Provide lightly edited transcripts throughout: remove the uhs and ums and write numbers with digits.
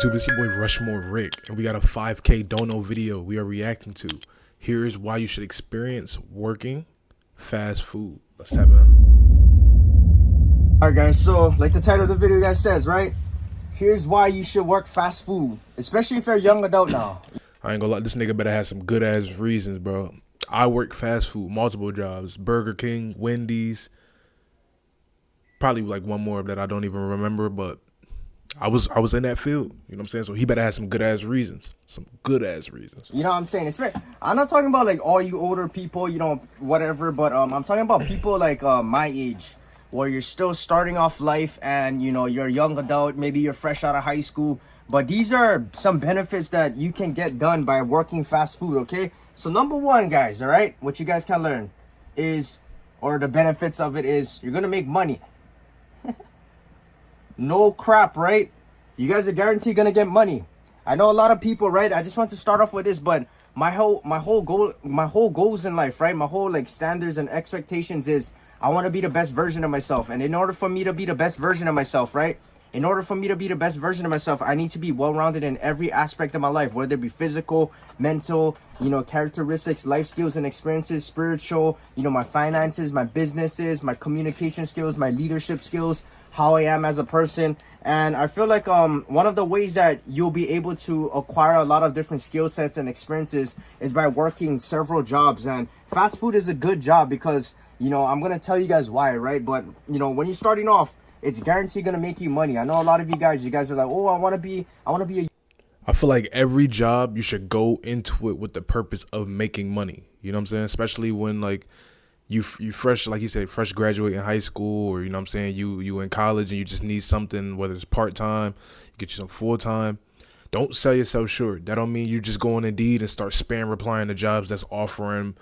YouTube? It's your boy RushMoreRick, and we got a 5K dono video we are reacting to. Here's why you should experience working fast food. Let's tap in. Alright guys, so like the title of the video guys says, right? Here's why you should work fast food, especially if you're a young adult now. I ain't gonna lie, this nigga better have some good ass reasons, bro. I work fast food, multiple jobs, Burger King, Wendy's, probably like one more that I don't even remember, but I was in that field, you know what I'm saying? So he better have some good ass reasons. Some good ass reasons. You know what I'm saying? I'm not talking about like all you older people, you know, whatever, but I'm talking about people like my age, where you're still starting off life and you know you're a young adult, maybe you're fresh out of high school. But these are some benefits that you can get done by working fast food, okay? So number one, guys, all right, what you guys can learn is, or the benefits of it is, you're gonna make money. No crap, right? You guys are guaranteed gonna get money. I know a lot of people, right? I just want to start off with this, but my whole goals in life, right? My whole like standards and expectations is I want to be the best version of myself. And in order for me to be the best version of myself, right? In order for me to be the best version of myself, I need to be well-rounded in every aspect of my life, whether it be physical, mental, you know, characteristics, life skills and experiences, spiritual, you know, my finances, my businesses, my communication skills, my leadership skills, how I am as a person. And I feel like one of the ways that you'll be able to acquire a lot of different skill sets and experiences is by working several jobs. And fast food is a good job because, you know, I'm going to tell you guys why, right? But, you know, when you're starting off, it's guaranteed going to make you money. I know a lot of you guys are like, oh, I want to be I feel like every job you should go into it with the purpose of making money. You know what I'm saying? Especially when like you fresh, like you said, fresh graduate in high school, or you know what I'm saying, you in college and you just need something, whether it's part-time, get you some full-time. Don't sell yourself short. That don't mean you just go on Indeed and start spam replying to jobs that's offering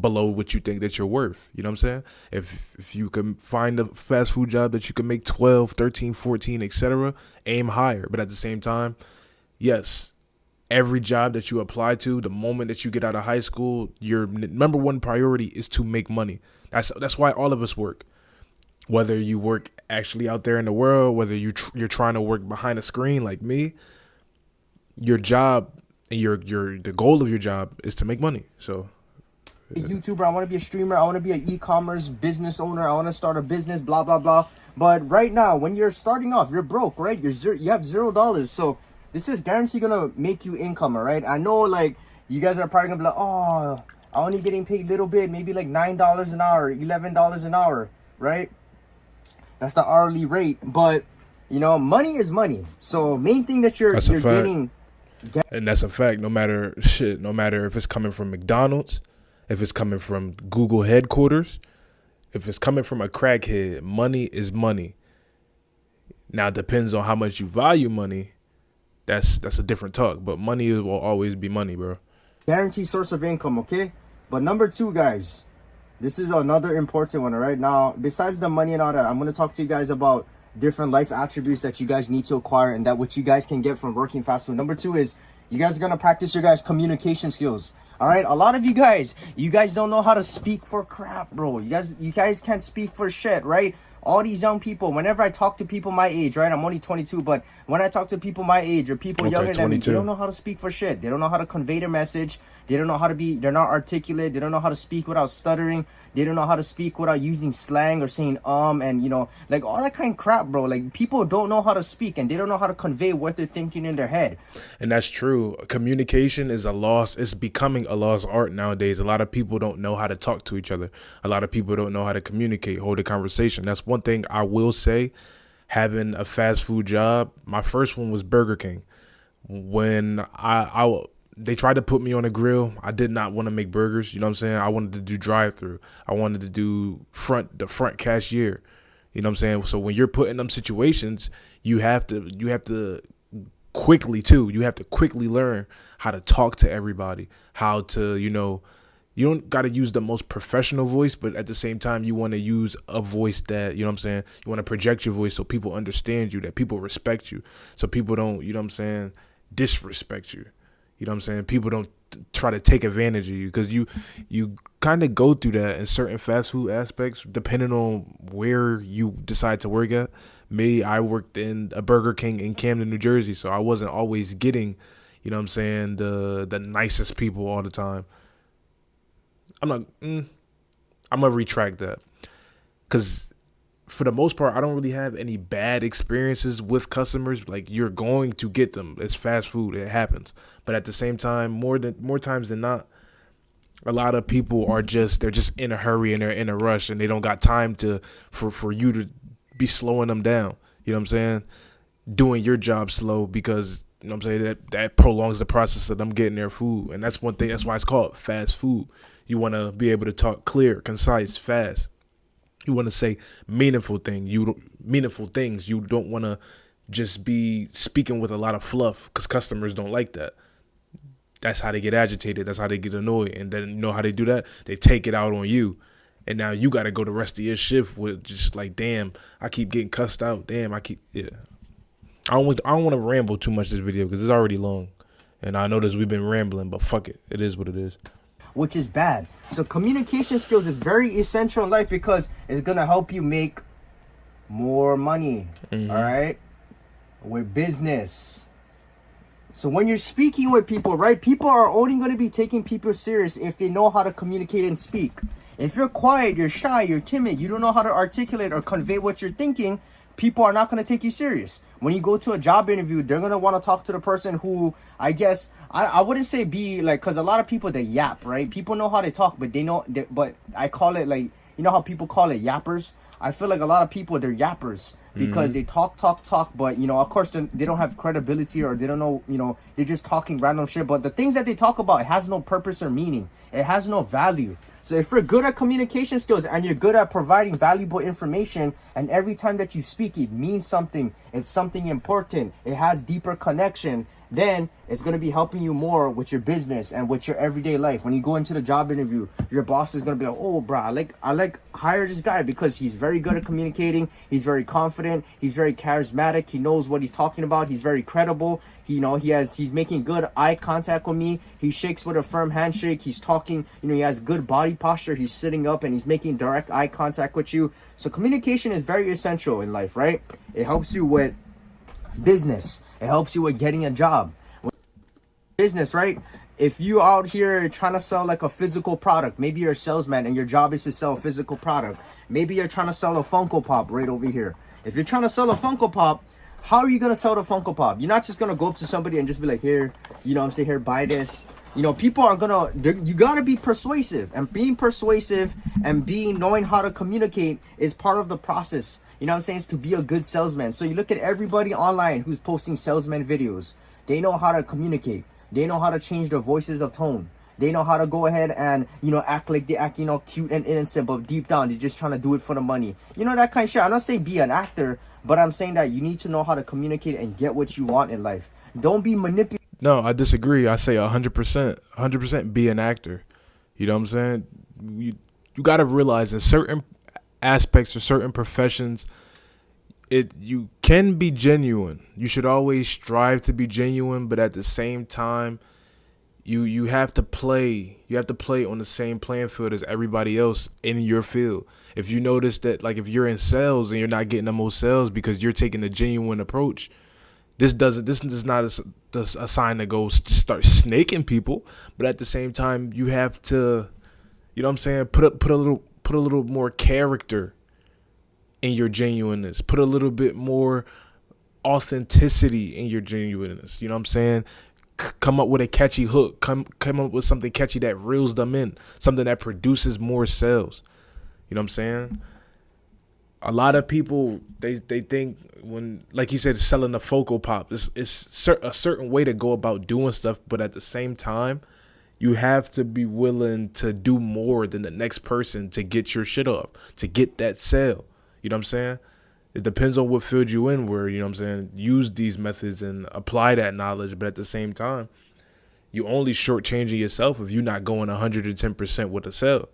below what you think that you're worth. You know what I'm saying? If you can find a fast food job that you can make 12, 13, 14, etc., aim higher. But at the same time, yes, every job that you apply to, the moment that you get out of high school, your number one priority is to make money. That's why all of us work. Whether you work actually out there in the world, whether you're trying to work behind a screen like me, your job and the goal of your job is to make money. So a YouTuber, I want to be a streamer, I want to be an e-commerce business owner, I want to start a business, blah blah blah. But right now, when you're starting off, you're broke, right? You have $0. So this is guaranteed gonna make you income, all right? I know like you guys are probably gonna be like, oh, I'm only getting paid a little bit, maybe like $9 an hour, $11 an hour, right? That's the hourly rate. But you know, money is money. So main thing that you're getting, and that's a fact. No matter if it's coming from McDonald's, if it's coming from Google headquarters, if it's coming from a crackhead, money is money. Now it depends on how much you value money. That's a different talk, but money will always be money, bro. Guaranteed source of income, okay? But number two, guys, this is another important one, all right? Now, besides the money and all that, I'm going to talk to you guys about different life attributes that you guys need to acquire and that what you guys can get from working fast food. Number two is you guys are going to practice your guys' communication skills. All right, a lot of you guys don't know how to speak for crap, bro. You guys can't speak for shit, right? All these young people, whenever I talk to people my age, right? I'm only 22, but when I talk to people my age or people younger than me, they don't know how to speak for shit. They don't know how to convey their message. They don't know how to they're not articulate. They don't know how to speak without stuttering. They don't know how to speak without using slang or saying and you know, like all that kind of crap, bro. Like people don't know how to speak and they don't know how to convey what they're thinking in their head. And that's true. Communication is it's becoming a lost art nowadays. A lot of people don't know how to talk to each other. A lot of people don't know how to communicate, hold a conversation. That's one thing I will say. Having a fast food job, my first one was Burger King. When they tried to put me on a grill, I did not want to make burgers. You know what I'm saying? I wanted to do drive-through. I wanted to do the front cashier. You know what I'm saying? So when you're put in them situations, you have to quickly too. You have to quickly learn how to talk to everybody, how to, you know, you don't got to use the most professional voice, but at the same time, you want to use a voice that, you know what I'm saying, you want to project your voice so people understand you, that people respect you, so people don't, you know what I'm saying, disrespect you. You know what I'm saying? People don't try to take advantage of you, because you kind of go through that in certain fast food aspects, depending on where you decide to work at. Me, I worked in a Burger King in Camden, New Jersey, so I wasn't always getting, you know what I'm saying, the nicest people all the time. I'm not. I'm gonna retract that, because for the most part, I don't really have any bad experiences with customers. Like, you're going to get them. It's fast food. It happens. But at the same time, more times than not, a lot of people they're just in a hurry and they're in a rush, and they don't got time for you to be slowing them down. You know what I'm saying? Doing your job slow, because you know what I'm saying, that prolongs the process of them getting their food. And that's one thing. That's why it's called fast food. You want to be able to talk clear, concise, fast. You want to say meaningful things. You don't want to just be speaking with a lot of fluff, because customers don't like that. That's how they get agitated. That's how they get annoyed. And then, you know how they do that? They take it out on you. And now you got to go the rest of your shift with just like, damn, I keep getting cussed out. Damn, yeah. I don't want to ramble too much this video, because it's already long. And I notice we've been rambling, but fuck it. It is what it is. which is bad. So communication skills is very essential in life, because it's going to help you make more money. All right? With business. So when you're speaking with people, right? People are only going to be taking people serious if they know how to communicate and speak. If you're quiet, you're shy, you're timid, you don't know how to articulate or convey what you're thinking, people are not going to take you serious. When you go to a job interview, they're going to want to talk to the person who, I guess, I wouldn't say be like, because a lot of people, they yap, right? People know how to talk, but but I call it like, you know how people call it yappers? I feel like a lot of people, they're yappers, because they talk, but, you know, of course, they don't have credibility, or they don't know, you know, they're just talking random shit. But the things that they talk about, it has no purpose or meaning. It has no value. So if you're good at communication skills and you're good at providing valuable information, and every time that you speak, it means something, it's something important, it has deeper connection, then it's going to be helping you more with your business and with your everyday life. When you go into the job interview, your boss is going to be like, oh, bro, I like hire this guy because he's very good at communicating. He's very confident. He's very charismatic. He knows what he's talking about. He's very credible. He's making good eye contact with me. He shakes with a firm handshake. He's talking, he has good body posture. He's sitting up and he's making direct eye contact with you. So communication is very essential in life, right? It helps you with business. It helps you with getting a job. Business, right? If you out here trying to sell like a physical product, maybe you're a salesman and your job is to sell a physical product. Maybe you're trying to sell a Funko Pop right over here. If you're trying to sell a Funko Pop, how are you going to sell the Funko Pop? You're not just going to go up to somebody and just be like, here, here, buy this. People are going to, you got to be persuasive, and being persuasive and knowing how to communicate is part of the process. It's to be a good salesman. So you look at everybody online who's posting salesman videos. They know how to communicate. They know how to change their voices of tone. They know how to go ahead and, act like they act, cute and innocent, but deep down, they're just trying to do it for the money. that kind of shit. I'm not saying be an actor, but I'm saying that you need to know how to communicate and get what you want in life. Don't be manipulated. No, I disagree. I say 100% be an actor. You know what I'm saying? You got to realize in certain aspects or certain professions, you can be genuine. You should always strive to be genuine, but at the same time, you have to play on the same playing field as everybody else in your field. If you notice that, like, if you're in sales and you're not getting the most sales because you're taking a genuine approach, this is not a sign to go just start snaking people. But at the same time, you have to, put a little more character in your genuineness. Put a little bit more authenticity in your genuineness. You know what I'm saying? Come up with a catchy hook. Come up with something catchy that reels them in. Something that produces more sales. You know what I'm saying? A lot of people, they think when, like you said, selling a Funko Pop, it's a certain way to go about doing stuff. But at the same time, you have to be willing to do more than the next person to get your shit off, to get that sale. You know what I'm saying? It depends on what field you in, where, use these methods and apply that knowledge. But at the same time, you only shortchanging yourself if you're not going 110% with a sale.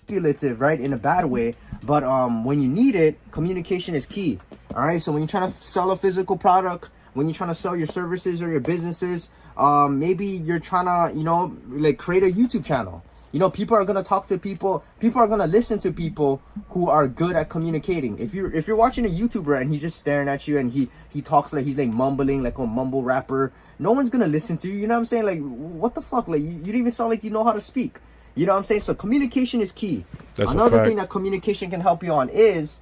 Right, in a bad way, but when you need it, communication is key. All right, so when you're trying to sell a physical product, when you're trying to sell your services or your businesses. Maybe you're trying to, like create a YouTube channel. People are gonna talk to people. People are gonna listen to people who are good at communicating. If you're watching a YouTuber and he's just staring at you and he talks like he's like mumbling like a mumble rapper, no one's gonna listen to you. You know what I'm saying? Like, what the fuck? Like, you don't even sound like you know how to speak. You know what I'm saying? So communication is key. That's another thing that communication can help you on is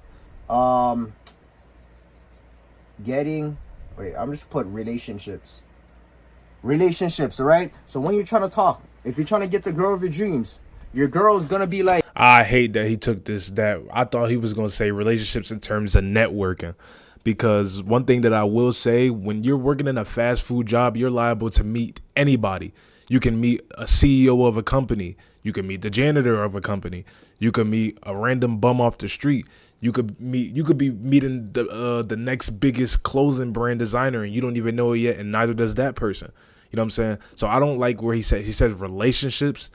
getting. Wait, I'm just put relationships. Relationships, all right? So when you're trying to talk, if you're trying to get the girl of your dreams, your girl is gonna be like, I hate that he took that I thought he was gonna say relationships in terms of networking. Because one thing that I will say, when you're working in a fast food job, you're liable to meet anybody. You can meet a CEO of a company. You can meet the janitor of a company. You can meet a random bum off the street. You could be meeting the next biggest clothing brand designer, and you don't even know it yet, and neither does that person. You know what I'm saying? So I don't like where he says relationships.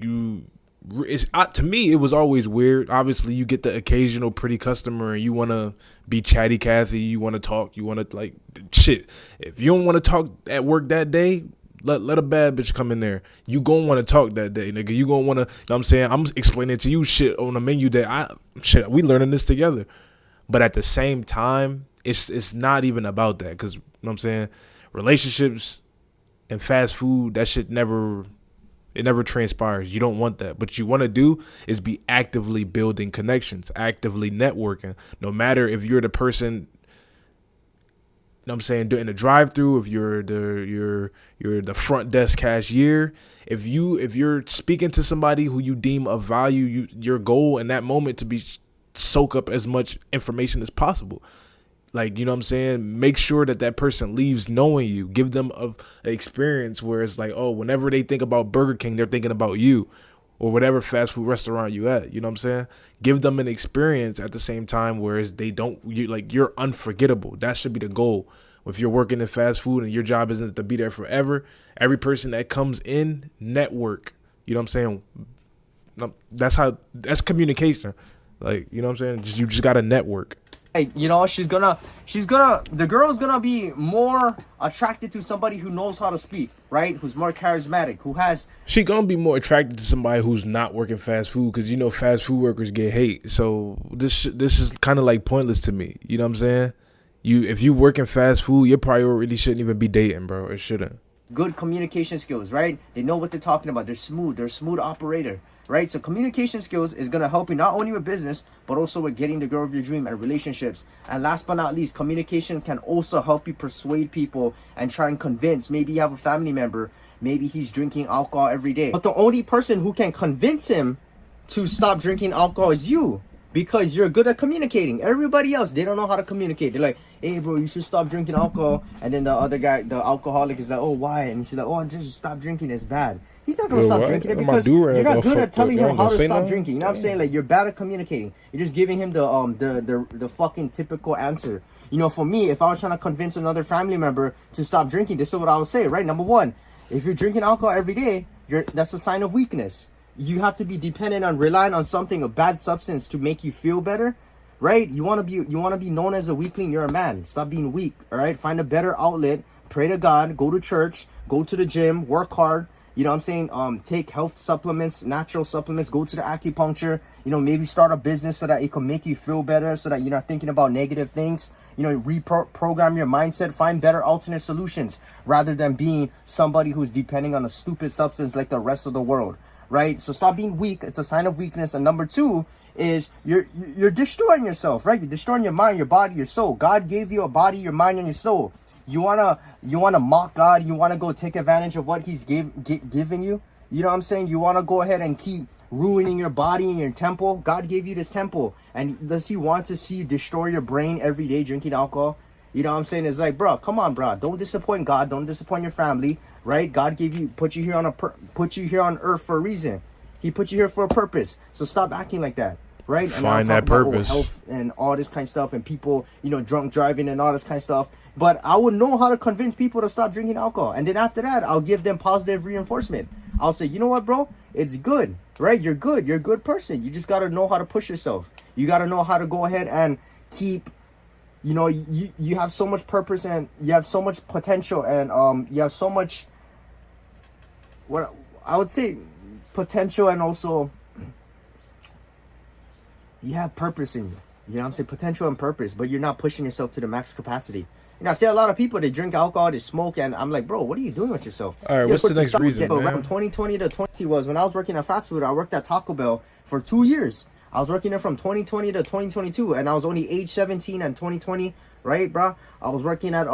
To me, it was always weird. Obviously, you get the occasional pretty customer and you want to be chatty Cathy. You want to talk. You want to like shit. If you don't want to talk at work that day, let a bad bitch come in there. You gonna want to talk that day, nigga. You gonna want to, know what I'm saying? I'm explaining to you shit on the menu that we learning this together. But at the same time, it's not even about that. Because, you know what I'm saying? Relationships and fast food, that shit never transpires. You don't want that. What you want to do is be actively building connections, actively networking. No matter if you're the person, you know what I'm saying, in the drive-through, if you're the front desk cashier, if you're speaking to somebody who you deem of value, your goal in that moment to be soak up as much information as possible. Like, you know what I'm saying? Make sure that person leaves knowing you. Give them an experience where it's like, oh, whenever they think about Burger King, they're thinking about you, or whatever fast food restaurant you at. You know what I'm saying? Give them an experience at the same time, whereas you're unforgettable. That should be the goal. If you're working in fast food and your job isn't to be there forever, every person that comes in, network. You know what I'm saying? That's communication. Like, you know what I'm saying? You just got to network. Hey, the girl's gonna be more attracted to somebody who knows how to speak, right? Who's more charismatic, she gonna be more attracted to somebody who's not working fast food, because fast food workers get hate. So this is kind of like pointless to me. You know what I'm saying? If you work in fast food, your priority shouldn't even be dating, bro. It shouldn't. Good communication skills, right? They know what they're talking about. They're a smooth operator. Right? So communication skills is going to help you not only with business, but also with getting the girl of your dream and relationships. And last but not least, communication can also help you persuade people and try and convince. Maybe you have a family member, maybe he's drinking alcohol every day, but the only person who can convince him to stop drinking alcohol is you, because you're good at communicating. Everybody else, they don't know how to communicate. They're like, hey bro, you should stop drinking alcohol. And then the other guy, the alcoholic, is like, oh, why? And she's like, oh, just stop drinking, it's bad. He's not going to stop drinking it because you're not good at telling him how to stop drinking. You know what I'm saying? Like, you're bad at communicating. You're just giving him the fucking typical answer. For me, if I was trying to convince another family member to stop drinking, this is what I would say, right? Number one, if you're drinking alcohol every day, that's a sign of weakness. You have to be dependent on relying on something, a bad substance, to make you feel better, right? You want to be known as a weakling. You're a man. Stop being weak, all right? Find a better outlet. Pray to God. Go to church. Go to the gym. Work hard. You know what I'm saying? Take health supplements, natural supplements. Go to the acupuncture. Maybe start a business so that it can make you feel better, so that you're not thinking about negative things. Reprogram your mindset. Find better alternate solutions rather than being somebody who's depending on a stupid substance like the rest of the world. Right? So stop being weak. It's a sign of weakness. And number two is you're destroying yourself, right? You're destroying your mind, your body, your soul. God gave you a body, your mind, and your soul. You wanna mock God. You wanna go take advantage of what He's given you. You know what I'm saying? You wanna go ahead and keep ruining your body and your temple. God gave you this temple, and does He want to see you destroy your brain every day drinking alcohol? You know what I'm saying? It's like, bro, come on, bro. Don't disappoint God. Don't disappoint your family, right? God put you here on earth for a reason. He put you here for a purpose. So stop acting like that, right? Find that purpose. Health and all this kind of stuff, and people, drunk driving and all this kind of stuff. But I would know how to convince people to stop drinking alcohol, and then after that, I'll give them positive reinforcement. I'll say, you know what, bro? It's good, right? You're good. You're a good person. You just gotta know how to push yourself. You gotta know how to go ahead and keep you know, you have so much purpose and you have so much potential, and you have so much, what I would say, potential, and also you have purpose in you. You know what I'm saying? Potential and purpose, but you're not pushing yourself to the max capacity. You know, I see a lot of people, they drink alcohol, they smoke, and I'm like, bro, what are you doing with yourself? All right, what's the next reason, man? From 2020 to 20 was when I was working at fast food. I worked at Taco Bell for 2 years. I was working there from 2020 to 2022, and I was only age 17 and 2020, right, bro? I was working at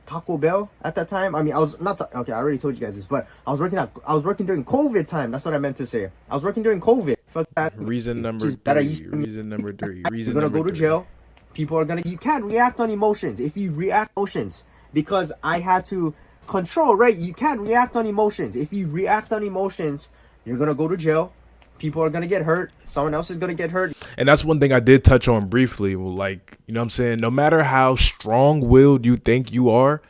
Taco Bell at that time. I mean, I was not okay. I already told you guys this, but I was working during COVID time. That's what I meant to say. I was working during COVID. Fuck that. Reason number three. Reason number three. You're gonna go to jail. People are gonna. You can't react on emotions. If you react emotions, because I had to control, right? You can't react on emotions. If you react on emotions, you're gonna go to jail. People are gonna get hurt. Someone else is gonna get hurt. And that's one thing I did touch on briefly. Like, you know what I'm saying? No matter how strong-willed you think you are,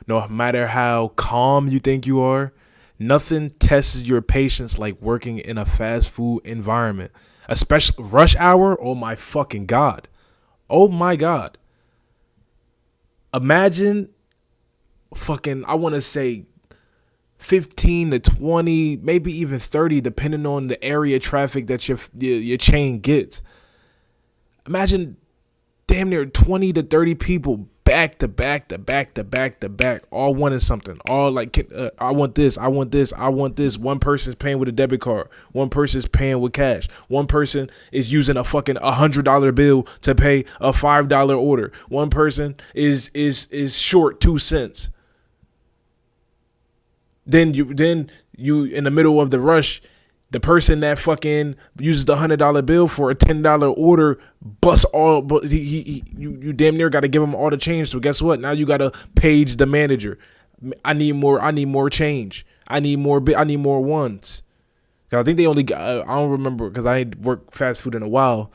no matter how calm you think you are, nothing tests your patience like working in a fast food environment. Especially rush hour. Oh my fucking God. Oh my God. Imagine fucking, I want to say 15 to 20, maybe even 30, depending on the area traffic that your chain gets. Imagine damn near 20 to 30 people back to back to back to back to back, all wanting something. All like, I want this, I want this, I want this. One person's paying with a debit card. One person's paying with cash. One person is using a fucking $100 bill to pay a $5 order. One person is short 2 cents. Then you in the middle of the rush, the person that fucking uses the $100 bill for a $10 order busts all, but you damn near got to give him all the change. So guess what? Now you got to page the manager. I need more change. I need more ones. Cause I think they only got, I don't remember because I ain't worked fast food in a while,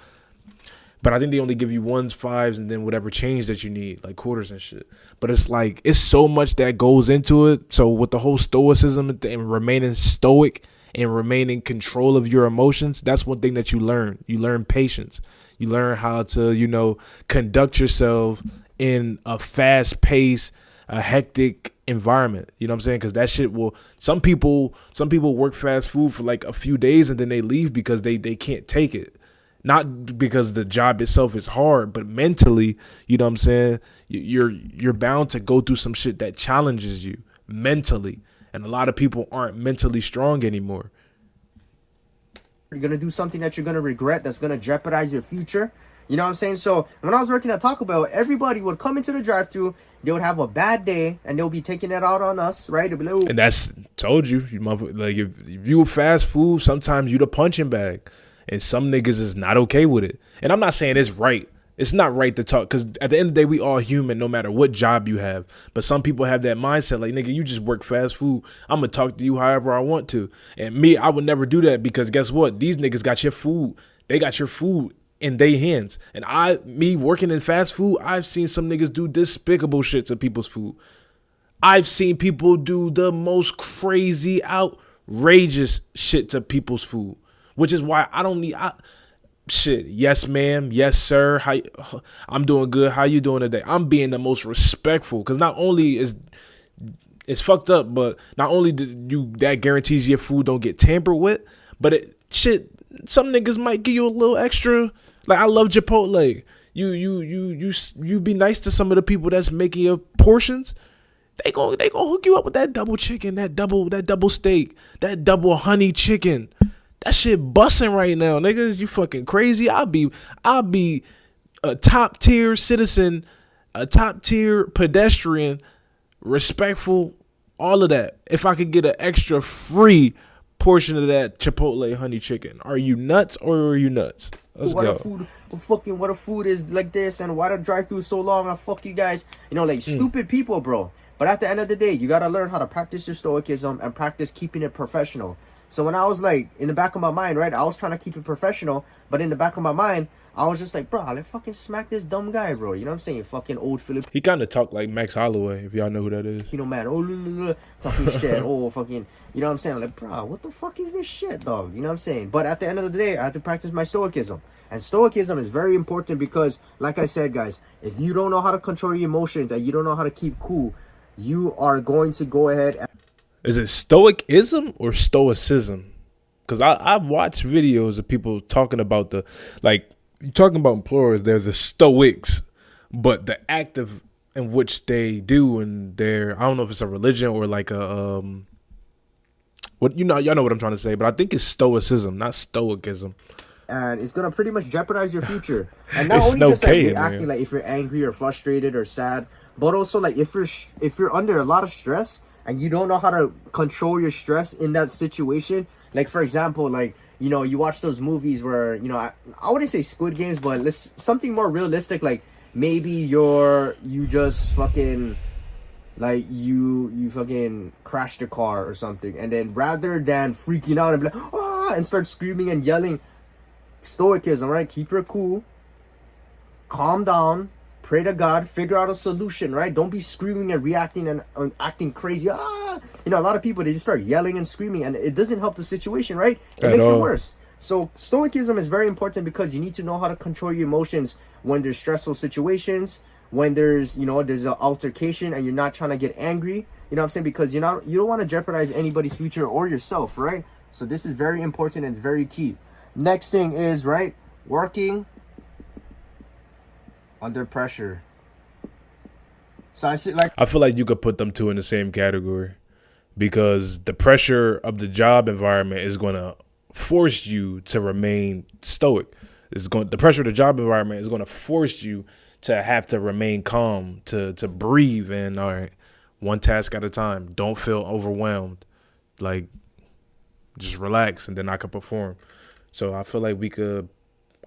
but I think they only give you ones, fives, and then whatever change that you need, like quarters and shit. But it's like, it's so much that goes into it. So with the whole stoicism and remaining stoic and remaining control of your emotions, that's one thing that you learn. You learn patience. You learn how to, you know, conduct yourself in a fast-paced, a hectic environment. You know what I'm saying? Because that shit will, some people work fast food for like a few days and then they leave because they can't take it. Not because the job itself is hard, but mentally, you know what I'm saying? You're bound to go through some shit that challenges you mentally. And a lot of people aren't mentally strong anymore. You're going to do something that you're going to regret, that's going to jeopardize your future. You know what I'm saying? So when I was working at Taco Bell, everybody would come into the drive-thru, they would have a bad day, and they'll be taking it out on us, right? They'll be like, and that's, told you, like if you fast food, sometimes you the punching bag. And some niggas is not okay with it. And I'm not saying it's right. It's not right to talk, because at the end of the day, we all human no matter what job you have. But some people have that mindset like, nigga, you just work fast food. I'm going to talk to you however I want to. And me, I would never do that, because guess what? These niggas got your food. They got your food in their hands. And me working in fast food, I've seen some niggas do despicable shit to people's food. I've seen people do the most crazy, outrageous shit to people's food. Which is why I don't need shit. Yes, ma'am. Yes, sir. I'm doing good. How you doing today? I'm being the most respectful, because not only is it's fucked up, but not only do you that guarantees your food don't get tampered with, but some niggas might give you a little extra. Like, I love Chipotle. You be nice to some of the people that's making your portions. They gonna hook you up with that double chicken, that double steak, that double honey chicken. That shit busting right now, niggas. You fucking crazy. I'll be a top tier citizen, a top tier pedestrian, respectful, all of that. If I could get an extra free portion of that Chipotle honey chicken. Are you nuts or are you nuts? Let's go. What a food is like this, and why the drive-thru is so long, and fuck you guys. You know, like stupid people, bro. But at the end of the day, you gotta learn how to practice your stoicism and practice keeping it professional. So when I was like in the back of my mind, right, I was trying to keep it professional, but in the back of my mind, I was just like, bro, let's fucking smack this dumb guy, bro. You know what I'm saying? Fucking old Filipino He kind of talked like Max Holloway, if y'all know who that is. man. Oh, talking shit. Oh, fucking. You know what I'm saying? Like, bro, what the fuck is this shit, dog? You know what I'm saying? But at the end of the day, I have to practice my stoicism. And stoicism is very important because, like I said, guys, if you don't know how to control your emotions and you don't know how to keep cool, you are going to go ahead and... Is it stoicism or stoicism? Because I've watched videos of people talking about the, like, you're talking about employers, they're the stoics, but the act of in which they do and their, I don't know if it's a religion or like a, what, you know, y'all know what I'm trying to say, but I think it's stoicism, not stoicism. And it's gonna pretty much jeopardize your future. And not It's only no just like K, reacting man. like if you're angry or frustrated or sad, but also like if you're under a lot of stress and you don't know how to control your stress in that situation. Like for example, like, you know, you watch those movies where, you know, I wouldn't say Squid Games, but let's something more realistic. Like maybe you just fucking like you fucking crashed a car or something, and then rather than freaking out and be like ah and start screaming and yelling, stoicism, right? Keep your cool, calm down, pray to God, figure out a solution, right? Don't be screaming and reacting and acting crazy. Ah, you know, a lot of people, they just start yelling and screaming, and it doesn't help the situation, right? It makes it worse. So stoicism is very important because you need to know how to control your emotions when there's stressful situations, when there's, you know, there's an altercation and you're not trying to get angry. You know what I'm saying? Because you don't want to jeopardize anybody's future or yourself, right? So this is very important and it's very key. Next thing is, right, working under pressure. So I see, like, I feel like you could put them two in the same category because the pressure of the job environment is going to force you to remain stoic. The pressure of the job environment is going to force you to have to remain calm, to breathe, and all right, one task at a time. Don't feel overwhelmed. Like, just relax, and then I can perform. So I feel like we could.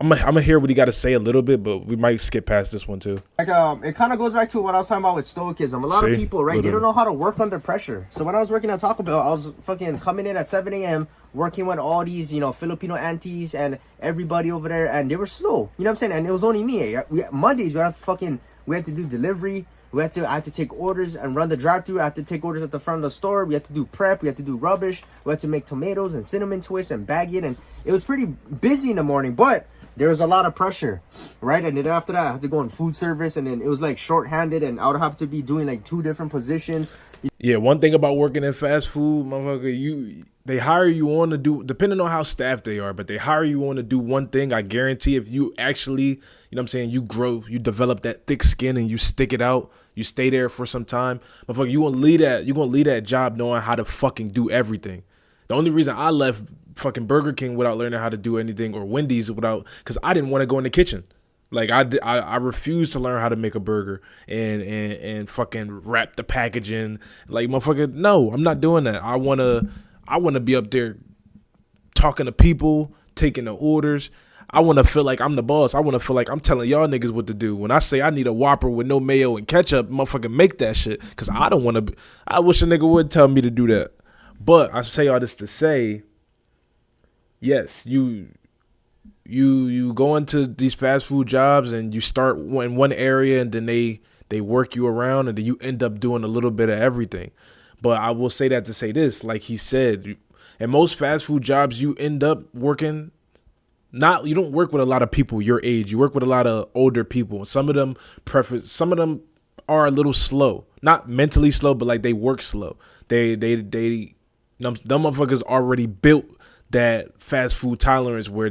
I'm gonna hear what he got to say a little bit, but we might skip past this one too. like it kind of goes back to what I was talking about with stoicism. A lot of people, right, they don't know how to work under pressure. So when I was working at Taco Bell, I was fucking coming in at 7 a.m. working with all these, you know, Filipino aunties and everybody over there, and they were slow. You know what I'm saying? And it was only me. Mondays we had to do delivery. I had to take orders and run the drive-thru. I had to take orders at the front of the store. We had to do prep. We had to do rubbish. We had to make tomatoes and cinnamon twists and bag it. And it was pretty busy in the morning, but there was a lot of pressure, right? And then after that, I had to go in food service, and then it was like short-handed, and I would have to be doing like 2 different positions. Yeah, one thing about working in fast food, motherfucker, they hire you on to do, depending on how staffed they are, but they hire you on to do one thing. I guarantee if you actually, you know what I'm saying, you grow, you develop that thick skin and you stick it out, you stay there for some time, motherfucker, you're gonna leave that job knowing how to fucking do everything. The only reason I left fucking Burger King without learning how to do anything, or Wendy's because I didn't want to go in the kitchen. Like I refused to learn how to make a burger and fucking wrap the packaging. Like, motherfucker, no, I'm not doing that. I wanna be up there talking to people, taking the orders. I want to feel like I'm the boss. I want to feel like I'm telling y'all niggas what to do. When I say I need a Whopper with no mayo and ketchup, motherfucker, make that shit. Because I don't want to. I wish a nigga would tell me to do that. But I say all this to say, yes, you go into these fast food jobs and you start in one area and then they work you around and then you end up doing a little bit of everything. But I will say that to say this, like he said, in most fast food jobs, you end up working. You don't work with a lot of people your age. You work with a lot of older people. Some of them are a little slow, not mentally slow, but like they work slow. Them motherfuckers already built that fast food tolerance where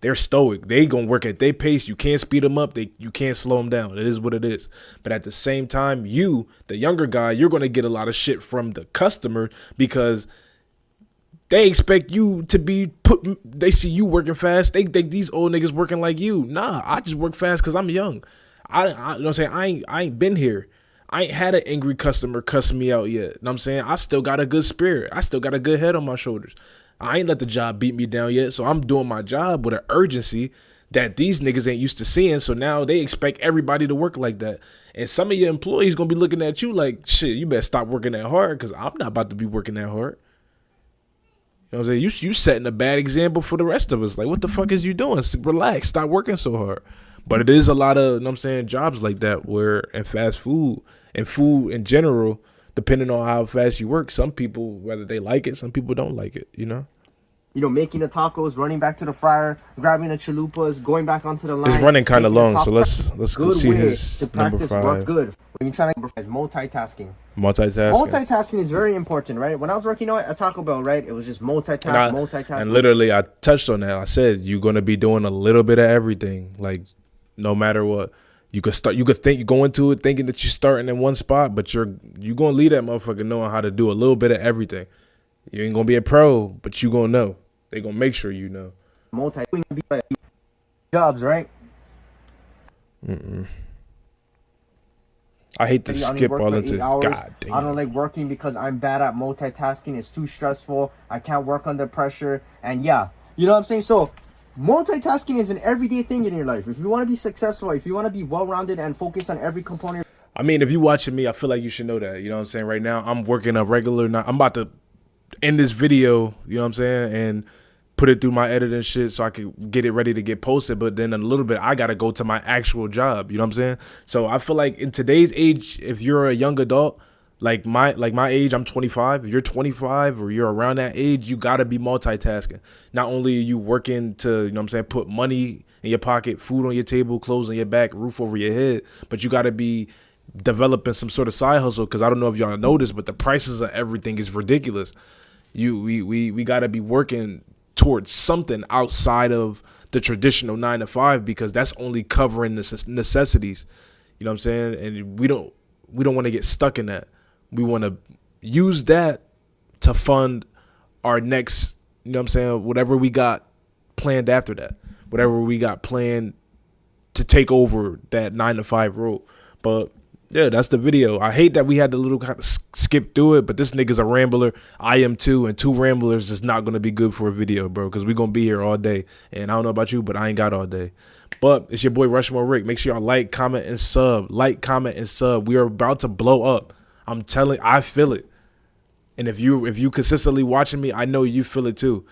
they're stoic. They gonna work at their pace. You can't speed them up. You can't slow them down. It is what it is. But at the same time, you, the younger guy, you're gonna get a lot of shit from the customer because they expect you to be they see you working fast. They think these old niggas working like you. Nah, I just work fast because I'm young. I you know what I'm saying? I ain't been here. I ain't had an angry customer cussing me out yet. You know what I'm saying? I still got a good spirit. I still got a good head on my shoulders. I ain't let the job beat me down yet. So I'm doing my job with an urgency that these niggas ain't used to seeing. So now they expect everybody to work like that. And some of your employees going to be looking at you like, shit, you better stop working that hard because I'm not about to be working that hard. You know what I'm saying? You setting a bad example for the rest of us. Like, what the fuck is you doing? Relax. Stop working so hard. But it is a lot of, you know what I'm saying, jobs like that where in fast food and food in general, depending on how fast you work, some people, whether they like it, some people don't like it, you know? You know, making the tacos, running back to the fryer, grabbing the chalupas, going back onto the line. It's running kind of making the long, so tacos. let's Good see way his to number practice work 5. good. When you're trying to is multitasking. Multitasking. Multitasking is very important, right? When I was working at Taco Bell, right, it was just multitasking. And literally, I touched on that. I said you're gonna be doing a little bit of everything, like no matter what. You could go into it thinking that you're starting in one spot, but you're gonna leave that motherfucker knowing how to do a little bit of everything. You ain't gonna be a pro, but you gonna know. They gonna make sure you know. Jobs, right? I hate to skip all into God damn. I don't like working because I'm bad at multitasking. It's too stressful. I can't work under pressure. And yeah, you know what I'm saying? So multitasking is an everyday thing in your life. If you want to be successful, if you want to be well-rounded and focus on every component. I mean, if you watching me, I feel like you should know that. You know what I'm saying? Right now, I'm working a regular. I'm about to end this video. You know what I'm saying? And put it through my editing shit so I could get it ready to get posted. But then in a little bit, I got to go to my actual job. You know what I'm saying? So I feel like in today's age, if you're a young adult, like my age, I'm 25. If you're 25 or you're around that age, you got to be multitasking. Not only are you working to, you know what I'm saying, put money in your pocket, food on your table, clothes on your back, roof over your head, but you got to be developing some sort of side hustle, because I don't know if y'all noticed, but the prices of everything is ridiculous. We got to be working towards something outside of the traditional 9 to 5, because that's only covering the necessities. You know what I'm saying? And we don't want to get stuck in that. We want to use that to fund our next, you know what I'm saying, whatever we got planned after that, whatever we got planned to take over that 9 to 5 role. But yeah, that's the video. I hate that we had to little kind of skip through it, but this nigga's a rambler. I am too, and 2 ramblers is not going to be good for a video, bro, because we're going to be here all day. And I don't know about you, but I ain't got all day. But it's your boy RushMoreRick. Make sure y'all like, comment, and sub. Like, comment, and sub. We are about to blow up. I'm telling, I feel it. And if you consistently watching me, I know you feel it too.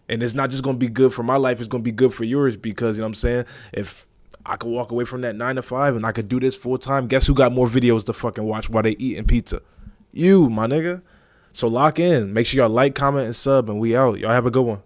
And it's not just going to be good for my life, it's going to be good for yours, because, you know what I'm saying, if I could walk away from that 9 to 5 and I could do this full time, guess who got more videos to fucking watch while they eating pizza? You, my nigga. So lock in. Make sure y'all like, comment, and sub, and we out. Y'all have a good one.